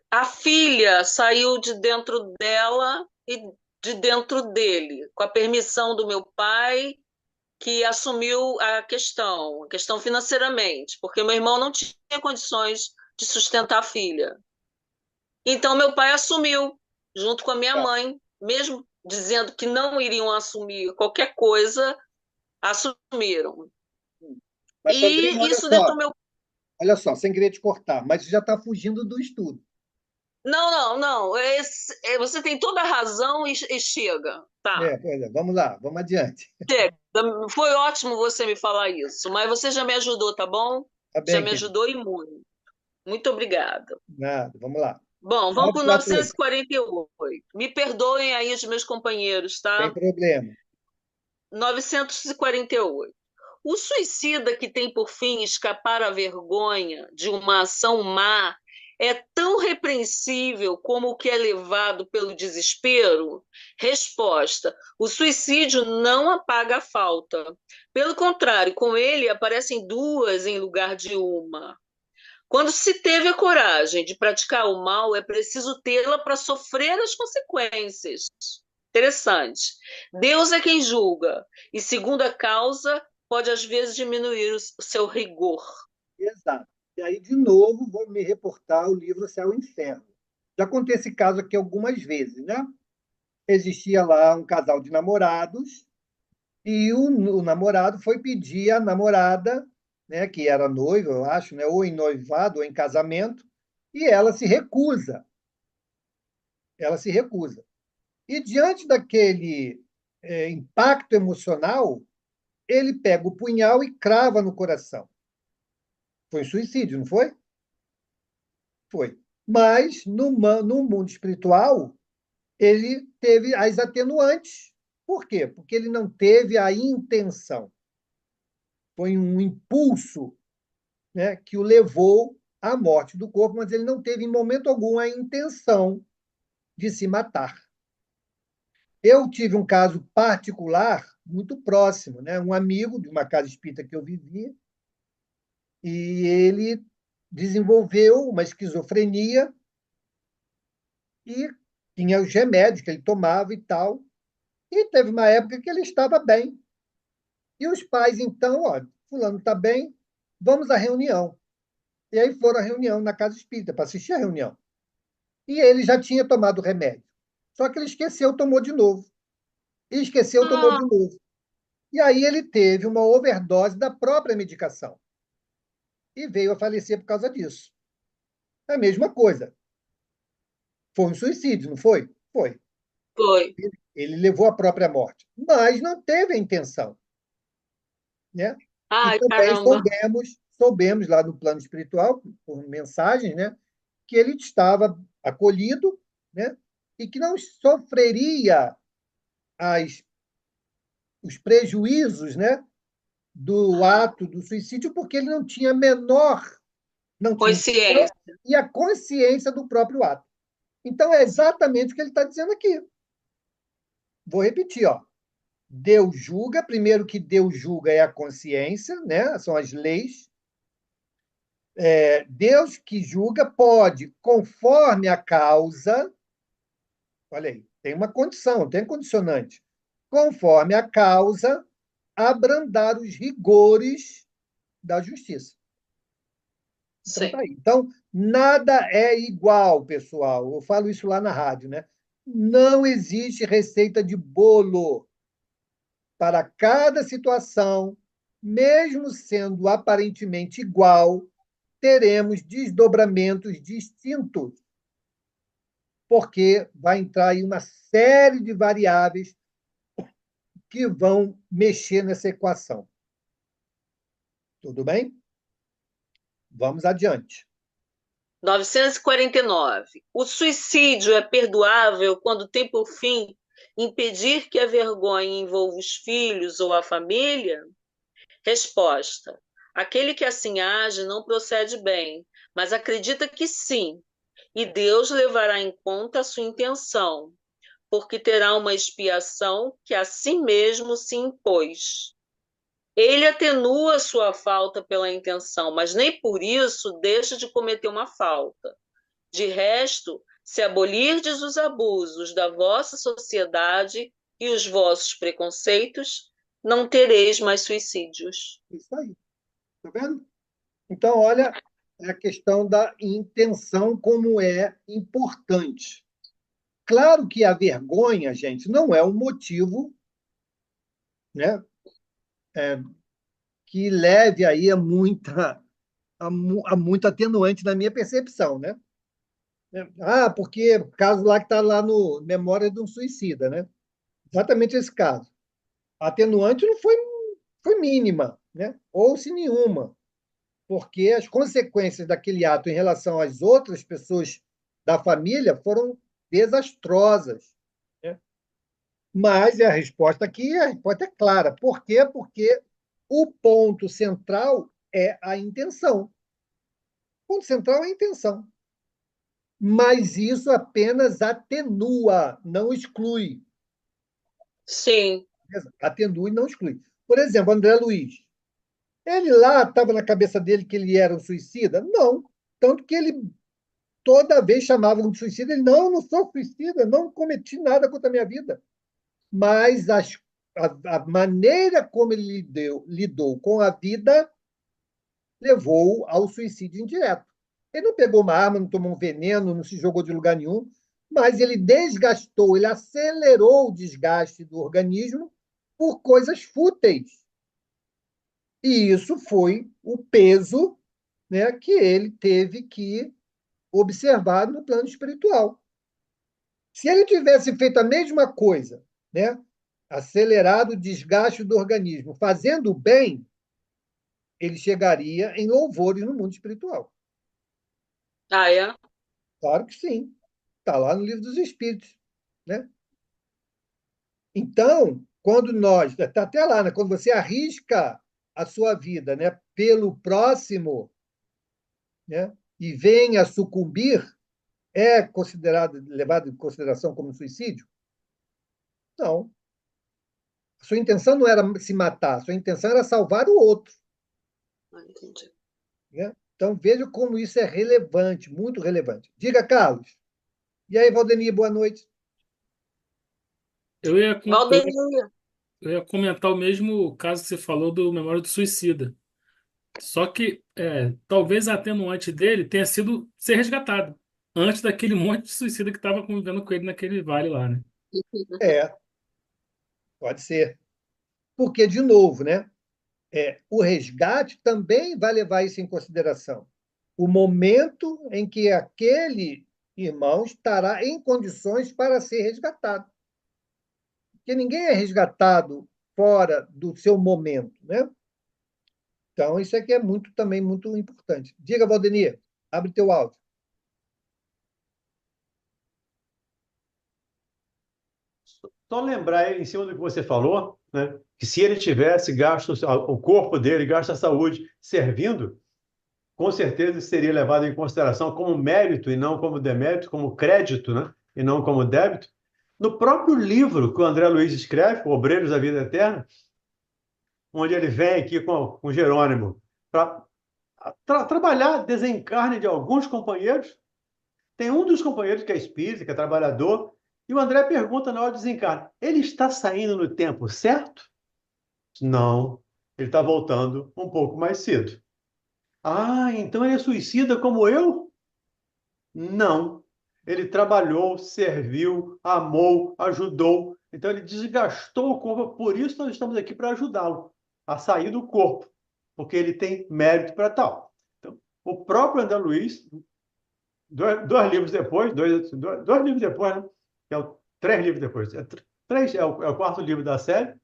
a filha saiu de dentro dela e de dentro dele, com a permissão do meu pai, que assumiu a questão financeiramente, porque meu irmão não tinha condições de sustentar a filha. Então, meu pai assumiu, junto com a minha Tá. mãe, mesmo dizendo que não iriam assumir qualquer coisa, assumiram. Mas, Sandrinho, E isso deixou meu. olha só, sem querer te cortar, mas já está fugindo do estudo. Não, não, não. Você tem toda a razão e chega. Tá, Pois é, vamos lá, vamos adiante. chega. Foi ótimo você me falar isso, mas você já me ajudou, tá bom? Tá Já bem, me querido. ajudou e muito. Muito obrigada. Nada, vamos lá. Bom, vamos para o 948. 948. Me perdoem aí os meus companheiros, Sem tá? problema. 948. O suicida que tem por fim escapar à vergonha de uma ação má é tão repreensível como o que é levado pelo desespero? Resposta: o suicídio não apaga a falta. Pelo contrário, com ele aparecem duas em lugar de uma. Quando se teve a coragem de praticar o mal, é preciso tê-la para sofrer as consequências. Interessante. Deus é quem julga, e segundo a causa, pode às vezes diminuir o seu rigor. Exato. E aí, de novo, vou me reportar ao livro Céu e Inferno. Já contei esse caso aqui algumas vezes, né? Existia lá um casal de namorados e o namorado foi pedir à namorada, né, que era noiva, eu acho, né, ou em noivado ou em casamento, e ela se recusa. Ela se recusa. E diante daquele impacto emocional, ele pega o punhal e crava no coração. Foi um suicídio, não foi? Foi. Mas no mundo espiritual, ele teve as atenuantes. Por quê? Porque ele não teve a intenção. Foi um impulso, né, que o levou à morte do corpo, mas ele não teve em momento algum a intenção de se matar. Eu tive um caso particular muito próximo, né? Um amigo de uma casa espírita que eu vivia, e ele desenvolveu uma esquizofrenia e tinha os remédios que ele tomava e tal. E teve uma época que ele estava bem. E os pais, então, ó, fulano está bem, vamos à reunião. E aí foram à reunião na casa espírita para assistir a reunião. E ele já tinha tomado o remédio. Só que ele esqueceu, tomou de novo. E esqueceu, tomou Ah, de novo. E aí ele teve uma overdose da própria medicação. E veio a falecer por causa disso. É a mesma coisa. Foi um suicídio, não foi? Foi. foi. Ele levou a própria morte. Mas não teve a intenção. Né? E Ai, também caramba. soubemos lá no plano espiritual, por mensagens, né, que ele estava acolhido, né, e que não sofreria as, os prejuízos, né, do ato do suicídio, porque ele não tinha não tinha intenção Consciência. e a consciência do próprio ato. Então, é exatamente o que ele está dizendo aqui. Vou repetir, ó. Deus julga, primeiro que Deus julga é a consciência, né? São as leis. Deus que julga pode, conforme a causa, olha aí, tem uma condição, tem condicionante, conforme a causa, abrandar os rigores da justiça. Então, Sim. tá aí. Então, nada é igual, pessoal. Eu falo isso lá na rádio, né? Não existe receita de bolo para cada situação, mesmo sendo aparentemente igual, teremos desdobramentos distintos, porque vai entrar aí uma série de variáveis que vão mexer nessa equação. Tudo bem? Vamos adiante. 949. O suicídio é perdoável quando tem por fim impedir que a vergonha envolva os filhos ou a família? Resposta: aquele que assim age não procede bem, mas acredita que sim, e Deus levará em conta a sua intenção, porque terá uma expiação que a si mesmo se impôs. Ele atenua sua falta pela intenção, mas nem por isso deixa de cometer uma falta. De resto, se abolirdes os abusos da vossa sociedade e os vossos preconceitos, não tereis mais suicídios. Isso aí. Tá vendo? Então, olha a questão da intenção como é importante. Claro que a vergonha, gente, não é um motivo, né, que leve aí a muito atenuante na minha percepção, né? Ah, porque o caso lá que está lá no Memória de um Suicida, né? Exatamente esse caso. A atenuante não foi mínima, né? Ou se nenhuma, porque as consequências daquele ato em relação às outras pessoas da família foram desastrosas, né? Mas a resposta aqui, a resposta é clara. Por quê? Porque o ponto central é a intenção. O ponto central é a intenção. Mas isso apenas atenua, não exclui. Sim. Atenua e não exclui. Por exemplo, André Luiz. Ele lá estava na cabeça dele que ele era um suicida? Não. Tanto que ele toda vez chamava de suicida. Ele, não, eu não sou suicida, não cometi nada contra a minha vida. Mas a maneira como ele lidou com a vida levou ao suicídio indireto. Ele não pegou uma arma, não tomou um veneno, não se jogou de lugar nenhum, mas ele desgastou, ele acelerou o desgaste do organismo por coisas fúteis. E isso foi o peso, né, que ele teve que observar no plano espiritual. Se ele tivesse feito a mesma coisa, né, acelerado o desgaste do organismo, fazendo o bem, ele chegaria em louvores no mundo espiritual. Ah, é? Claro que sim. Está lá no Livro dos Espíritos, né? Então, quando nós, está até lá, né? Quando você arrisca a sua vida, né, pelo próximo, né, e vem a sucumbir, é considerado, levado em consideração como suicídio? Não. A sua intenção não era se matar, a sua intenção era salvar o outro. Ah, entendi. Né? Então, veja como isso é relevante, muito relevante. Diga, Carlos. E aí, Valdemir, boa noite. Eu ia, com- Valdemir, eu ia comentar o mesmo caso que você falou do Memória do Suicida. Só que talvez a atenuante dele tenha sido ser resgatado antes daquele monte de suicida que estava convivendo com ele naquele vale lá, né? É, pode ser. Porque, de novo, né? O resgate também vai levar isso em consideração. O momento em que aquele irmão estará em condições para ser resgatado. Porque ninguém é resgatado fora do seu momento, né? Então, isso aqui é também muito importante. Diga, Valdemir, abre teu áudio. Só lembrar, em cima do que você falou, né, que se ele tivesse gasto o corpo dele, gasto a saúde servindo, com certeza isso seria levado em consideração como mérito e não como demérito, como crédito, né, e não como débito. No próprio livro que o André Luiz escreve, Obreiros da Vida Eterna, onde ele vem aqui com Jerônimo para trabalhar desencarne de alguns companheiros. Tem um dos companheiros que é espírita, que é trabalhador, e o André pergunta na hora do desencarne: ele está saindo no tempo certo? Não, ele está voltando um pouco mais cedo. Ah, então ele é suicida como eu? Não. Ele trabalhou, serviu, amou, ajudou. Então ele desgastou o corpo. Por isso nós estamos aqui para ajudá-lo a sair do corpo, porque ele tem mérito para tal. Então, o próprio André Luiz, dois livros depois, dois livros depois, né? Que é três livros depois. É o quarto livro da série.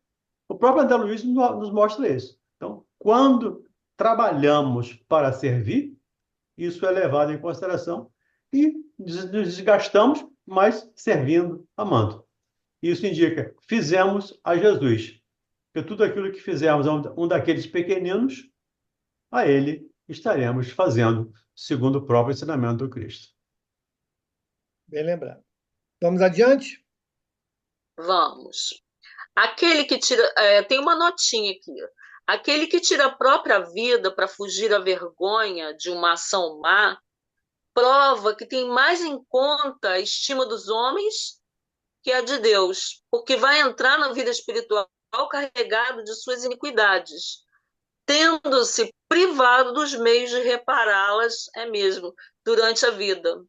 O próprio André Luiz nos mostra isso. Então, quando trabalhamos para servir, isso é levado em consideração e nos desgastamos, mas servindo, amando. Isso indica, fizemos a Jesus. Porque tudo aquilo que fizemos a um daqueles pequeninos, a ele estaremos fazendo, segundo o próprio ensinamento do Cristo. Bem lembrado. Vamos adiante? Vamos. Aquele que tira. Tem uma notinha aqui. Aquele que tira a própria vida para fugir à vergonha de uma ação má, prova que tem mais em conta a estima dos homens que a de Deus, porque vai entrar na vida espiritual carregado de suas iniquidades, tendo-se privado dos meios de repará-las, durante a vida.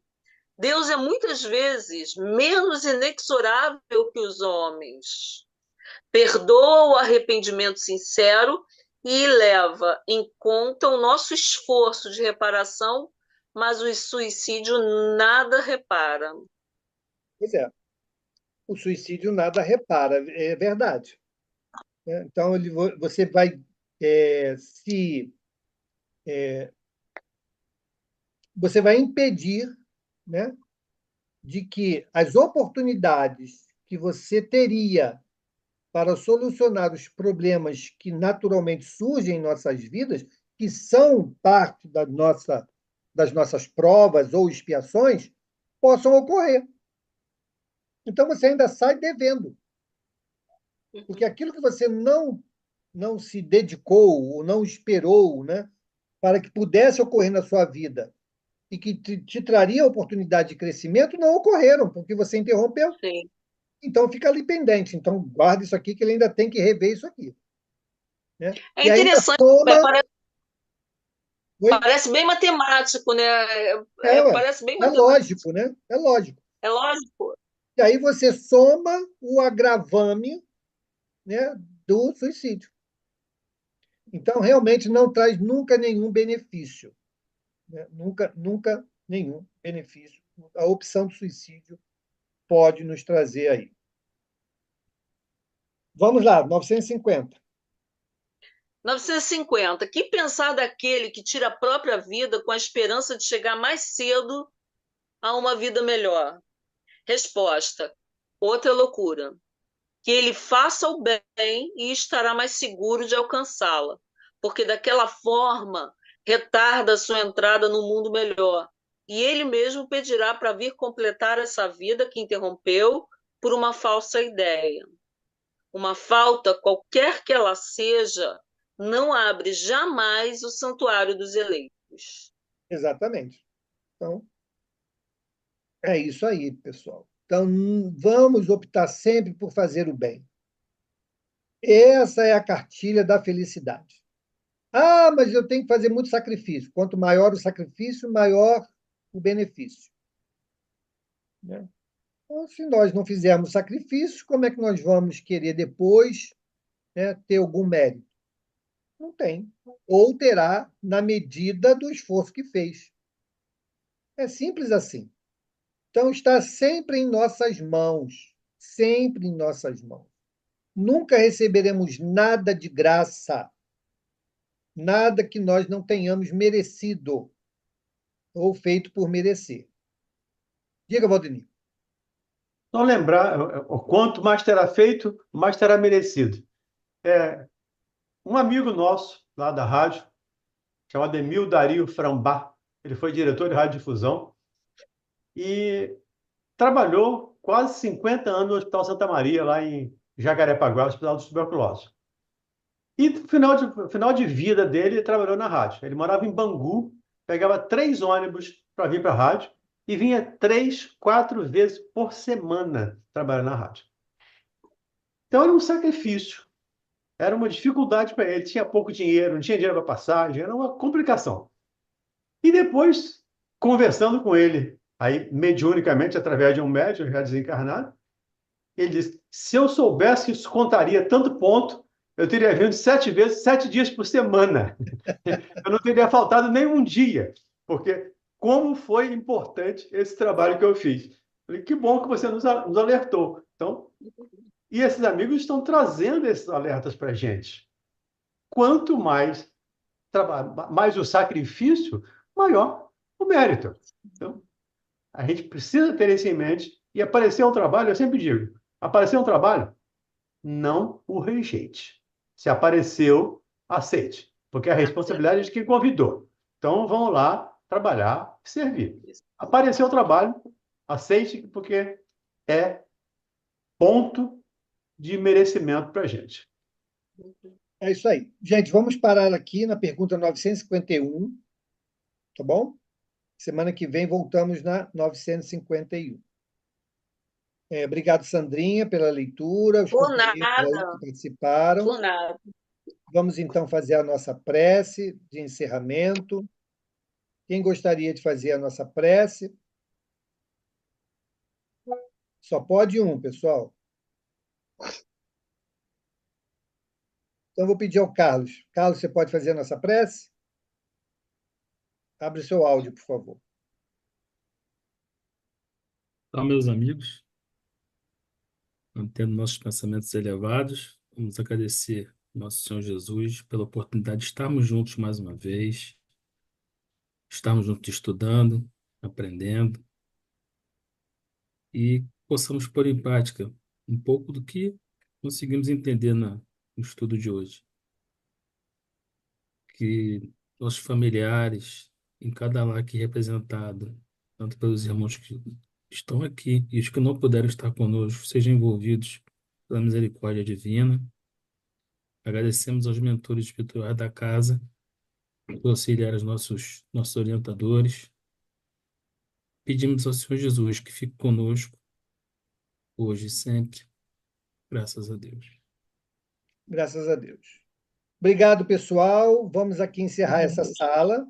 Deus é muitas vezes menos inexorável que os homens. Perdoa o arrependimento sincero e leva em conta o nosso esforço de reparação, mas o suicídio nada repara. Pois é. O suicídio nada repara, é verdade. Então, você vai você vai impedir, né, de que as oportunidades que você teria para solucionar os problemas que naturalmente surgem em nossas vidas, que são parte das nossas provas ou expiações, possam ocorrer. Então, você ainda sai devendo. Porque aquilo que você não se dedicou ou não esperou, né, para que pudesse ocorrer na sua vida e que te traria oportunidade de crescimento, não ocorreram, porque você interrompeu. Sim. Então, fica ali pendente. Então, guarda isso aqui, que ele ainda tem que rever isso aqui. Né? É E ainda interessante, soma... parece bem matemático, né? Parece bem é matemático. lógico, né? É lógico. É lógico. E aí você soma o agravame, né, do suicídio. Então, realmente não traz nunca nenhum benefício. Né? Nunca nenhum benefício. A opção do suicídio pode nos trazer aí. Vamos lá, 950. 950. Que pensar daquele que tira a própria vida com a esperança de chegar mais cedo a uma vida melhor? Resposta: outra loucura. Que ele faça o bem e estará mais seguro de alcançá-la, porque daquela forma retarda a sua entrada no mundo melhor, e ele mesmo pedirá para vir completar essa vida que interrompeu por uma falsa ideia. Uma falta, qualquer que ela seja, não abre jamais o santuário dos eleitos. Exatamente. Então, é isso aí, pessoal. Então, vamos optar sempre por fazer o bem. Essa é a cartilha da felicidade. Ah, mas eu tenho que fazer muito sacrifício. Quanto maior o sacrifício, maior o benefício. Né? Então, se nós não fizermos sacrifício, como é que nós vamos querer depois, né, ter algum mérito? Não tem. Ou terá na medida do esforço que fez. É simples assim. Então, está sempre em nossas mãos. Sempre em nossas mãos. Nunca receberemos nada de graça. Nada que nós não tenhamos merecido ou feito por merecer. Diga, Valdemir. Não lembrar, o quanto mais terá feito, mais terá merecido. Um amigo nosso, lá da rádio, chamado Emil Dario Frambá, ele foi diretor de radiodifusão e trabalhou quase 50 anos no Hospital Santa Maria, lá em Jacarepaguá, Hospital de Tuberculose. E no final de vida dele, ele trabalhou na rádio. Ele morava em Bangu, pegava 3 ônibus para vir para a rádio e vinha 3, 4 vezes por semana trabalhar na rádio. Então era um sacrifício, era uma dificuldade para ele. Tinha pouco dinheiro, não tinha dinheiro para passagem, era uma complicação. E depois, conversando com ele, aí mediunicamente, através de um médium já desencarnado, ele disse: se eu soubesse que isso contaria tanto ponto, eu teria vindo 7 vezes, 7 dias por semana. Eu não teria faltado nem um dia, porque como foi importante esse trabalho que eu fiz. Falei, que bom que você nos alertou. Então, e esses amigos estão trazendo esses alertas para a gente. Quanto mais mais o sacrifício, maior o mérito. Então, a gente precisa ter isso em mente. E aparecer um trabalho, eu sempre digo, aparecer um trabalho, não o rejeite. Se apareceu, aceite, porque a responsabilidade é de quem convidou. Então, vamos lá trabalhar e servir. Apareceu o trabalho, aceite, porque é ponto de merecimento para a gente. É isso aí. Gente, vamos parar aqui na pergunta 951, tá bom? Semana que vem voltamos na 951. Obrigado, Sandrinha, pela leitura, os Por companheiros aí que nada, participaram. por nada. Vamos, então, fazer a nossa prece de encerramento. Quem gostaria de fazer a nossa prece? Só pode um, pessoal. Então, vou pedir ao Carlos. Carlos, você pode fazer a nossa prece? Abre seu áudio, por favor. Então, meus amigos, mantendo nossos pensamentos elevados, vamos agradecer ao nosso Senhor Jesus pela oportunidade de estarmos juntos mais uma vez, estarmos juntos estudando, aprendendo e possamos pôr em prática um pouco do que conseguimos entender no estudo de hoje. Que nossos familiares, em cada lar aqui representado, tanto pelos irmãos que estão aqui e os que não puderam estar conosco, sejam envolvidos pela misericórdia divina. Agradecemos aos mentores espirituais da casa por auxiliar os nossos orientadores. Pedimos ao Senhor Jesus que fique conosco hoje e sempre. Graças a Deus. Graças a Deus. Obrigado, pessoal. Vamos aqui encerrar essa sala.